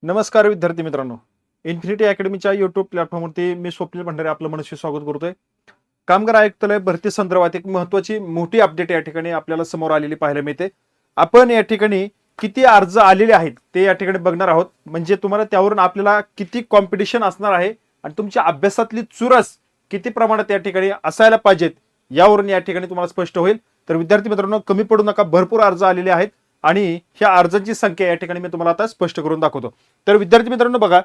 नमस्कार विद्यार्थी मित्रांनो, इन्फिनिटी अकॅडमीच्या युट्यूब प्लॅटफॉर्मवरती मी स्वप्नील भंडारे आपलं मनस्वी स्वागत करतोय. कामगार आयुक्तालय भरती संदर्भात एक महत्त्वाची मोठी अपडेट या ठिकाणी आपल्याला समोर आलेली पाहायला मिळते. आपण या ठिकाणी किती अर्ज आलेले आहेत ते या ठिकाणी बघणार आहोत. म्हणजे तुम्हाला त्यावरून आपल्याला किती कॉम्पिटिशन असणार आहे आणि तुमच्या अभ्यासातली चुरस किती प्रमाणात या ठिकाणी असायला पाहिजेत यावरून या ठिकाणी तुम्हाला स्पष्ट होईल. तर विद्यार्थी मित्रांनो, कमी पडू नका, भरपूर अर्ज आलेले आहेत आणि ह्या अर्जांची संख्या या ठिकाणी मी तुम्हाला आता स्पष्ट करून दाखवतो. तर विद्यार्थी मित्रांनो बघा,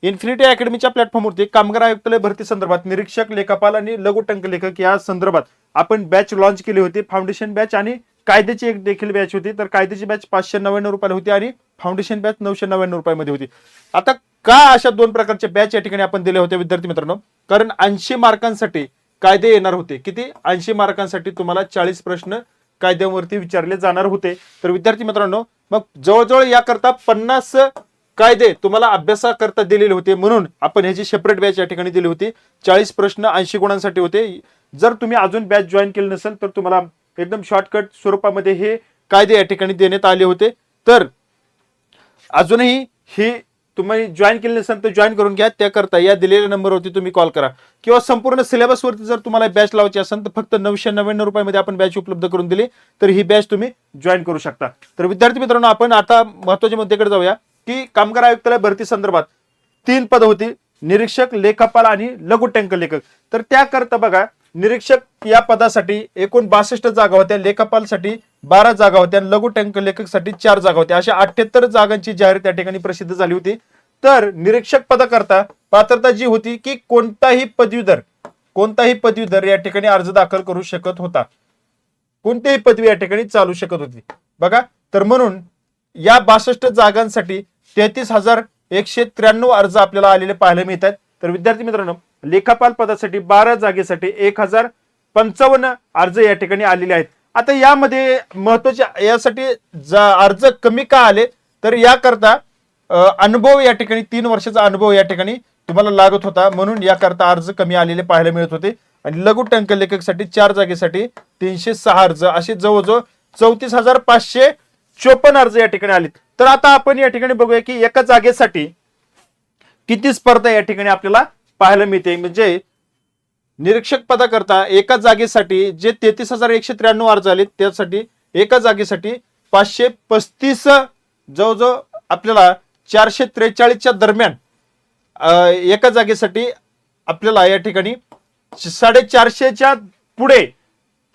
इन्फिनिटी अकॅडमीच्या प्लॅटफॉर्मवरती कामगार आयुक्तालय भरती संदर्भात निरीक्षक, लेखापाल आणि लघु टंक लेखक या संदर्भात आपण बॅच लॉन्च केली होती. फाउंडेशन बॅच आणि कायद्याची एक देखील बॅच होती. तर कायद्याची बॅच 599 रुपयाला होती आणि फाउंडेशन बॅच 999 रुपयामध्ये होती. आता का अशा दोन प्रकारच्या बॅच या ठिकाणी आपण दिल्या होत्या विद्यार्थी मित्रांनो? कारण 80 मार्कांसाठी कायदे येणार होते. किती? 80 मार्कांसाठी तुम्हाला 40 प्रश्न कायद्यावरती विचारले जाणार होते. तर विद्यार्थी मित्रांनो, मग जवळजवळ याकरता 50 कायदे तुम्हाला अभ्यासाकरता दिलेले होते, म्हणून आपण ह्याची सेपरेट बॅच या ठिकाणी दिली होती. 40 प्रश्न 80 गुणांसाठी होते. जर तुम्ही अजून बॅच जॉईन केली नसेल तर तुम्हाला एकदम शॉर्टकट स्वरूपामध्ये हे कायदे या ठिकाणी देण्यात आले होते. तर अजूनही हे तुम्ही जॉईन केले नसेल तर जॉईन करून घ्या. त्याकरता या दिलेल्या नंबरवरती तुम्ही कॉल करा किंवा संपूर्ण सिलेबसवरती जर तुम्हाला बॅच लावायची असेल तर फक्त 999 रुपयामध्ये आपण बॅच उपलब्ध करून दिली, तर ही बॅच तुम्ही जॉईन करू शकता. तर विद्यार्थी मित्रांनो, आपण आता महत्त्वाच्या मुद्द्याकडे जाऊया की कामगार आयुक्तालय भरती संदर्भात 3 पद होती: निरीक्षक, लेखापाल आणि लघु टंक लेखक. तर त्याकरता बघा, निरीक्षक या पदासाठी एकूण 62 जागा होत्या, लेखापालसाठी 12 जागा होत्या, लघु टंक लेखकसाठी 4 जागा होत्या. अशा 78 जागांची जाहीर त्या ठिकाणी प्रसिद्ध झाली होती. तर निरीक्षक पदाकरता पात्रता जी होती की कोणताही पदवीधर या ठिकाणी अर्ज दाखल करू शकत होता. कोणतीही पदवी या ठिकाणी चालू शकत होती बघा. तर म्हणून या 62 जागांसाठी 33,193 अर्ज आपल्याला आलेले पाहायला मिळतात. तर विद्यार्थी मित्रांनो, लेखापाल पदासाठी 12 जागेसाठी 1055 अर्ज या ठिकाणी आलेले आहेत. आता यामध्ये महत्वाचे यासाठी अर्ज कमी का आले, तर याकरता अनुभव या ठिकाणी 3 वर्षाचा अनुभव या ठिकाणी तुम्हाला लागत होता, म्हणून याकरता अर्ज कमी आलेले पाहायला मिळत होते. आणि लघु टंक लेखकसाठी 4 जागेसाठी 306 अर्ज, असे जवळजवळ 34,554 अर्ज या ठिकाणी आले. तर आता आपण या ठिकाणी बघूया की एका जागेसाठी किती स्पर्धा या ठिकाणी आपल्याला पाहायला मिळते. म्हणजे निरीक्षक पदाकरता एका जागेसाठी जे 33,193 अर्ज आले, त्यासाठी एका जागेसाठी 535, जवळजवळ आपल्याला 443च्या दरम्यान एका जागेसाठी आपल्याला या ठिकाणी 450च्या पुढे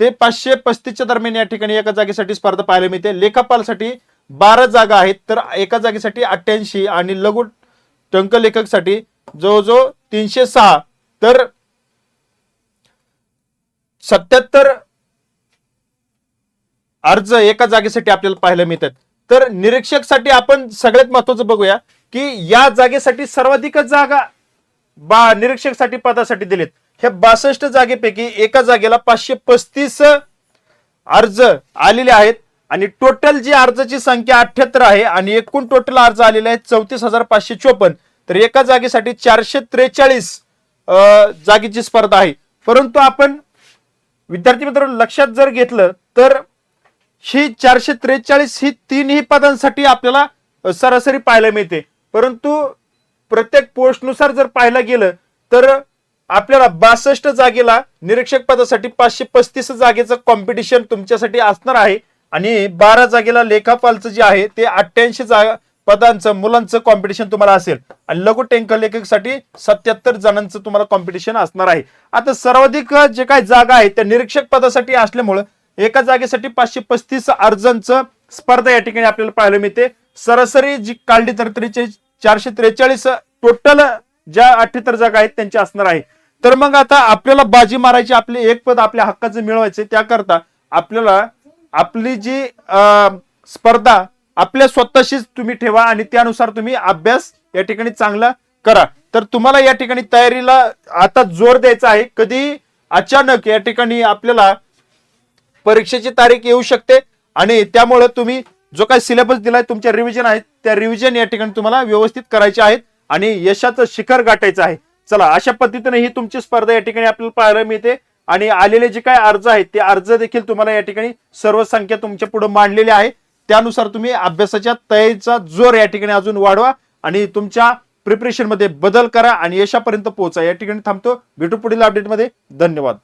ते 535च्या दरम्यान या ठिकाणी एका जागेसाठी स्पर्धा पाहायला मिळते. लेखापालसाठी 12 जागा आहेत, तर एका जागेसाठी 88 आणि लघु टंक लेखकसाठी जवळजवळ 306, तर 77 अर्ज एका जागेसाठी आपल्याला पाहायला मिळतात. तर निरीक्षकसाठी आपण सगळ्यात महत्वाचं बघूया की या जागेसाठी सर्वाधिक जागा निरीक्षकसाठी पदासाठी दिलेत. ह्या 62 जागेपैकी एका जागेला 535 अर्ज आलेले आहेत आणि टोटल जी अर्जाची संख्या 78 आहे आणि एकूण टोटल अर्ज आलेले आहेत 34,554. तर एका जागेसाठी 443 जागेची स्पर्धा आहे. परंतु आपण विद्यार्थी मित्रांनो लक्षात जर घेतलं तर ही 443 ही 3ही पदांसाठी आपल्याला सरासरी पाहायला मिळते. परंतु प्रत्येक पोस्टनुसार जर पाहायला गेलं तर आपल्याला 62 जागेला निरीक्षक पदासाठी 535 जागेचं कॉम्पिटिशन तुमच्यासाठी असणार आहे आणि 12 जागेला लेखापालचं जे आहे ते 88 पदांचं मुलांचं कॉम्पिटिशन तुम्हाला असेल आणि लघु टंक लेखकसाठी 77 जणांचं तुम्हाला कॉम्पिटिशन असणार आहे. आता सर्वाधिक जे काही जागा आहेत त्या निरीक्षक पदासाठी असल्यामुळे एका जागेसाठी 535 अर्जांचं स्पर्धा या ठिकाणी आपल्याला पाहायला मिळते. सरासरी जी काढली तर 443 टोटल ज्या 78 जागा आहेत त्यांच्या असणार आहे. तर मग आता आपल्याला बाजी मारायची, आपले एक पद आपल्या हक्काचं मिळवायचे, त्याकरता आपल्याला आपली जी स्पर्धा आपल्या स्वतःशीच तुम्ही ठेवा आणि त्यानुसार तुम्ही अभ्यास या ठिकाणी चांगला करा. तर तुम्हाला या ठिकाणी तयारीला आता जोर द्यायचा आहे. कधी अचानक या ठिकाणी आपल्याला परीक्षेची तारीख येऊ शकते आणि त्यामुळे तुम्ही जो काही सिलेबस दिलाय, तुमच्या रिव्हिजन आहेत त्या रिव्हिजन या ठिकाणी तुम्हाला व्यवस्थित करायचे आहेत आणि यशाचं शिखर गाठायचं आहे. चला, अशा पद्धतीने ही तुमची स्पर्धा या ठिकाणी आपल्याला पाहायला मिळते आणि आलेले जे काही अर्ज आहेत ते अर्ज देखील तुम्हाला या ठिकाणी सर्व संख्या तुमच्या पुढे मांडलेली आहे. त्यानुसार तुम्ही अभ्यासाच्या तयारीचा जोर या ठिकाणी अजून वाढवा आणि तुमच्या प्रिपरेशन मध्ये बदल करा आणि यशापर्यंत पोहोचा. या ठिकाणी थांबतो. भेटू पुढील अपडेटमध्ये. धन्यवाद.